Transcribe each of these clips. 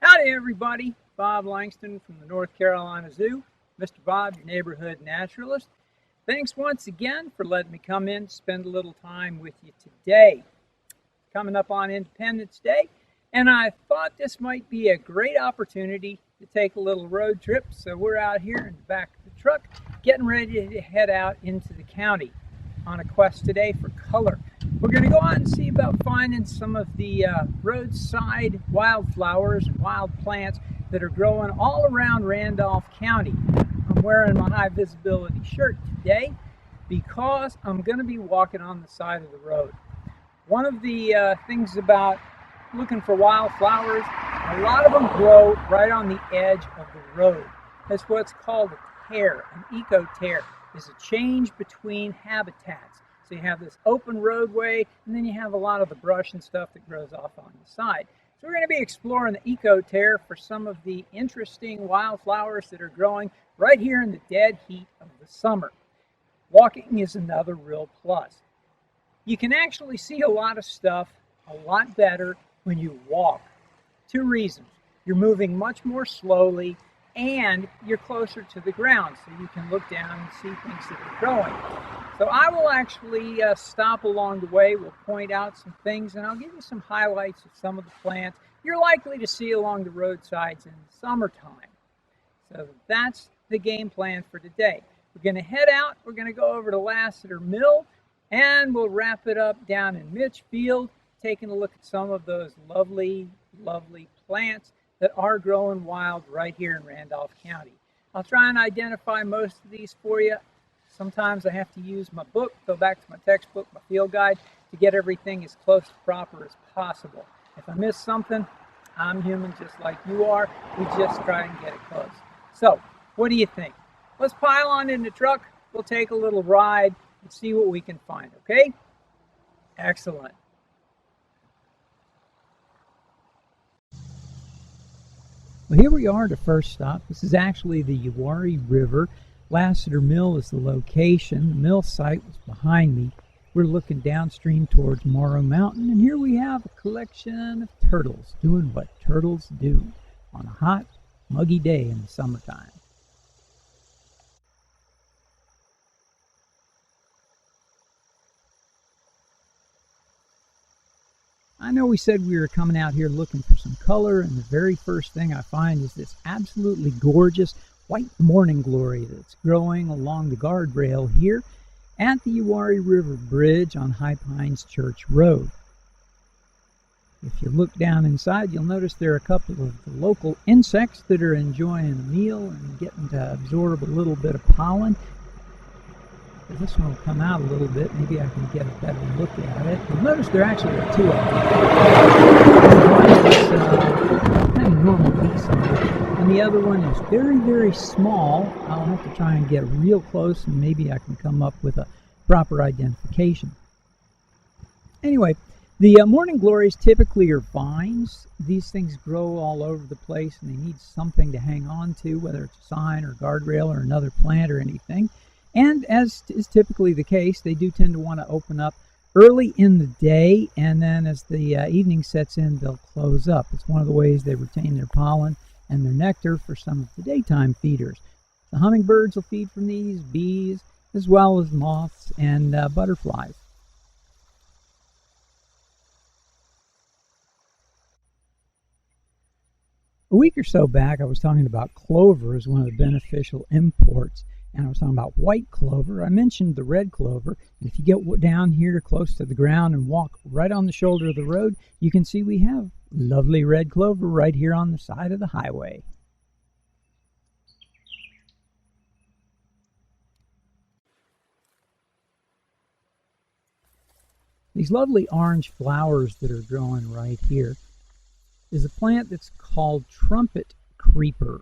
Howdy everybody, Bob Langston from the North Carolina Zoo, Mr. Bob, your neighborhood naturalist. Thanks once again for letting me come in to spend a little time with you today. Coming up on Independence Day, and I thought this might be a great opportunity to take a little road trip. So we're out here in the back of the truck, getting ready to head out into the county on a quest today for color. We're going to go out and see about finding some of the roadside wildflowers and wild plants that are growing all around Randolph County. I'm wearing my high visibility shirt today because I'm going to be walking on the side of the road. One of the things about looking for wildflowers, a lot of them grow right on the edge of the road. That's what's called a tear, an eco-tear. Is a change between habitats. So you have this open roadway, and then you have a lot of the brush and stuff that grows off on the side. So we're going to be exploring the eco-tear for some of the interesting wildflowers that are growing right here in the dead heat of the summer. Walking is another real plus. You can actually see a lot of stuff a lot better when you walk. Two reasons. You're moving much more slowly, and you're closer to the ground, so you can look down and see things that are growing. So I will actually stop along the way. We'll point out some things, and I'll give you some highlights of some of the plants you're likely to see along the roadsides in the summertime. So that's the game plan for today. We're going to head out. We're going to go over to Lassiter Mill, and we'll wrap it up down in Mitchfield, taking a look at some of those lovely, lovely plants that are growing wild right here in Randolph County. I'll try and identify most of these for you. Sometimes I have to use my book, go back to my textbook, my field guide, to get everything as close to proper as possible. If I miss something, I'm human just like you are. We just try and get it close. So, what do you think? Let's pile on in the truck. We'll take a little ride and see what we can find, okay? Excellent. Well, here we are at the first stop. This is actually the Uwharrie River. Lassiter Mill is the location. The mill site was behind me. We're looking downstream towards Morrow Mountain, and here we have a collection of turtles doing what turtles do on a hot, muggy day in the summertime. I know we said we were coming out here looking for some color, and the very first thing I find is this absolutely gorgeous white morning glory that's growing along the guardrail here at the Uwharrie River Bridge on High Pines Church Road. If you look down inside, you'll notice there are a couple of the local insects that are enjoying a meal and getting to absorb a little bit of pollen. This one will come out a little bit. Maybe I can get a better look at it. You'll notice there actually are two of them. One is kind of normal bee size, and the other one is very, very small. I'll have to try and get real close, and maybe I can come up with a proper identification. Anyway, the morning glories typically are vines. These things grow all over the place, and they need something to hang on to, whether it's a sign or guardrail or another plant or anything. And as is typically the case, they do tend to want to open up early in the day, and then as the evening sets in, they'll close up. It's one of the ways they retain their pollen and their nectar for some of the daytime feeders. The hummingbirds will feed from these, bees, as well as moths and butterflies. A week or so back, I was talking about clover as one of the beneficial imports. And I was talking about white clover. I mentioned the red clover. And if you get down here close to the ground and walk right on the shoulder of the road, you can see we have lovely red clover right here on the side of the highway. These lovely orange flowers that are growing right here is a plant that's called Trumpet Creeper.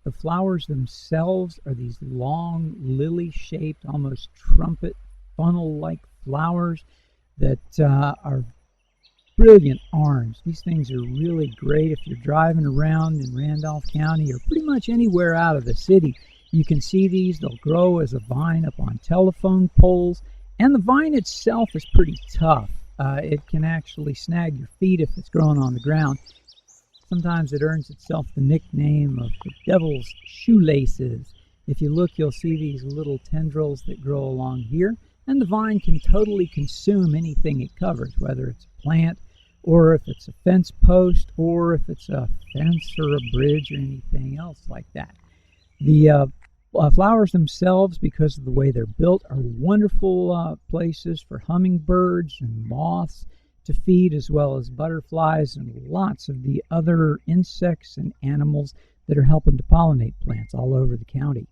The flowers themselves are these long, lily-shaped, almost trumpet funnel-like flowers that are brilliant orange. These things are really great if you're driving around in Randolph County or pretty much anywhere out of the city. You can see these. They'll grow as a vine up on telephone poles, and the vine itself is pretty tough. It can actually snag your feet if it's growing on the ground. Sometimes it earns itself the nickname of the devil's shoelaces. If you look, you'll see these little tendrils that grow along here, and the vine can totally consume anything it covers, whether it's a plant, or if it's a fence post, or if it's a fence or a bridge or anything else like that. The flowers themselves, because of the way they're built, are wonderful places for hummingbirds and moths to feed, as well as butterflies and lots of the other insects and animals that are helping to pollinate plants all over the county.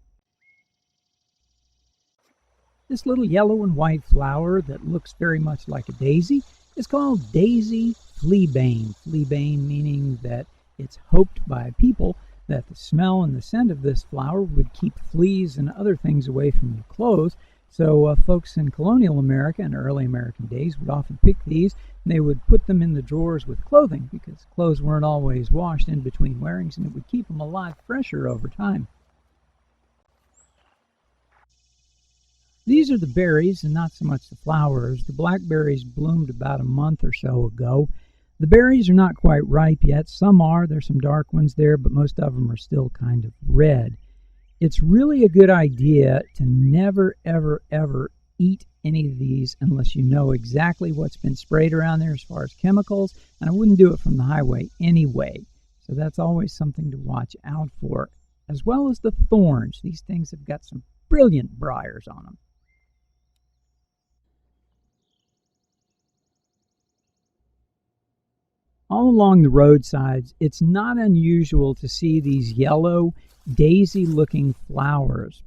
This little yellow and white flower that looks very much like a daisy is called daisy fleabane. Fleabane meaning that it's hoped by people that the smell and the scent of this flower would keep fleas and other things away from your clothes. So folks in colonial America and early American days would often pick these, and they would put them in the drawers with clothing because clothes weren't always washed in between wearings, and it would keep them a lot fresher over time. These are the berries and not so much the flowers. The blackberries bloomed about a month or so ago. The berries are not quite ripe yet. Some are. There's some dark ones there, but most of them are still kind of red. It's really a good idea to never, ever, ever eat any of these unless you know exactly what's been sprayed around there as far as chemicals, and I wouldn't do it from the highway anyway. So that's always something to watch out for, as well as the thorns. These things have got some brilliant briars on them. All along the roadsides, it's not unusual to see these yellow, daisy-looking flowers.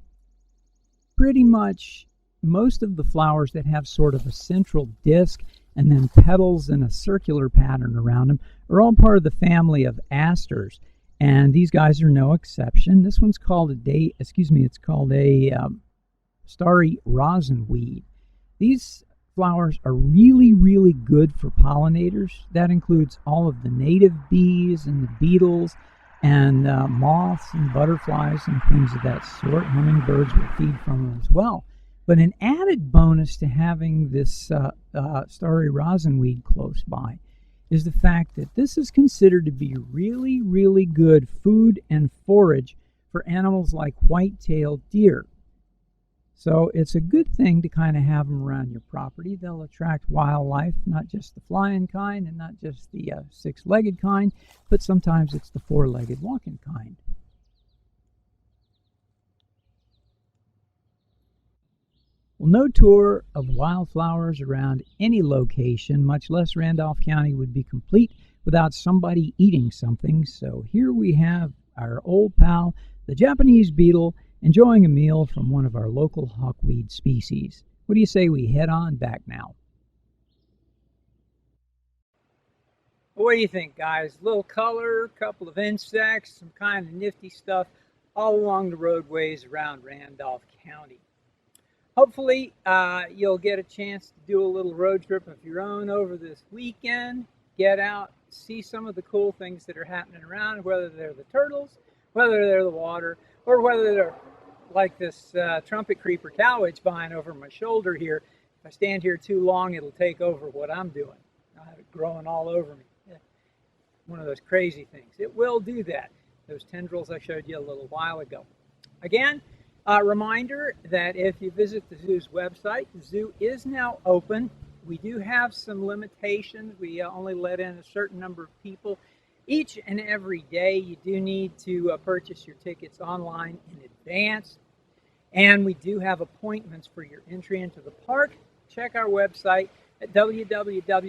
Pretty much most of the flowers that have sort of a central disc and then petals in a circular pattern around them are all part of the family of asters, and these guys are no exception. This one's called a starry rosinweed. These flowers are really, really good for pollinators. That includes all of the native bees and the beetles and moths and butterflies and things of that sort. Hummingbirds will feed from them as well. But an added bonus to having this starry rosinweed close by is the fact that this is considered to be really, really good food and forage for animals like white-tailed deer. So it's a good thing to kind of have them around your property. They'll attract wildlife, not just the flying kind and not just the six-legged kind, but sometimes it's the four-legged walking kind. Well, no tour of wildflowers around any location, much less Randolph County, would be complete without somebody eating something. So here we have our old pal, the Japanese beetle, enjoying a meal from one of our local hawkweed species. What do you say we head on back now? What do you think, guys? A little color, a couple of insects, some kind of nifty stuff all along the roadways around Randolph County. Hopefully, you'll get a chance to do a little road trip of your own over this weekend. Get out, see some of the cool things that are happening around, whether they're the turtles, whether they're the water, or whether they're like this Trumpet Creeper cowhage vine over my shoulder here. If I stand here too long, it'll take over what I'm doing. I'll have it growing all over me. Yeah. One of those crazy things. It will do that. Those tendrils I showed you a little while ago. Again, a reminder that if you visit the zoo's website, the zoo is now open. We do have some limitations. We only let in a certain number of people each and every day. You do need to purchase your tickets online in advance. And we do have appointments for your entry into the park. Check our website at www.nczoo.org.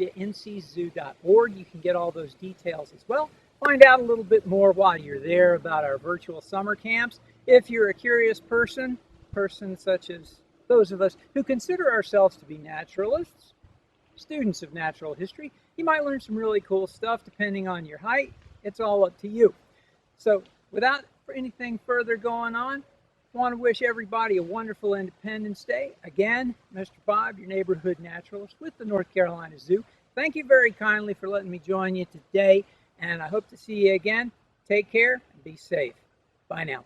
You can get all those details as well. Find out a little bit more while you're there about our virtual summer camps. If you're a curious person such as those of us who consider ourselves to be naturalists, students of natural history, you might learn some really cool stuff depending on your height. It's all up to you. So without anything further going on, I want to wish everybody a wonderful Independence Day. Again, Mr. Bob, your neighborhood naturalist with the North Carolina Zoo. Thank you very kindly for letting me join you today, and I hope to see you again. Take care and be safe. Bye now.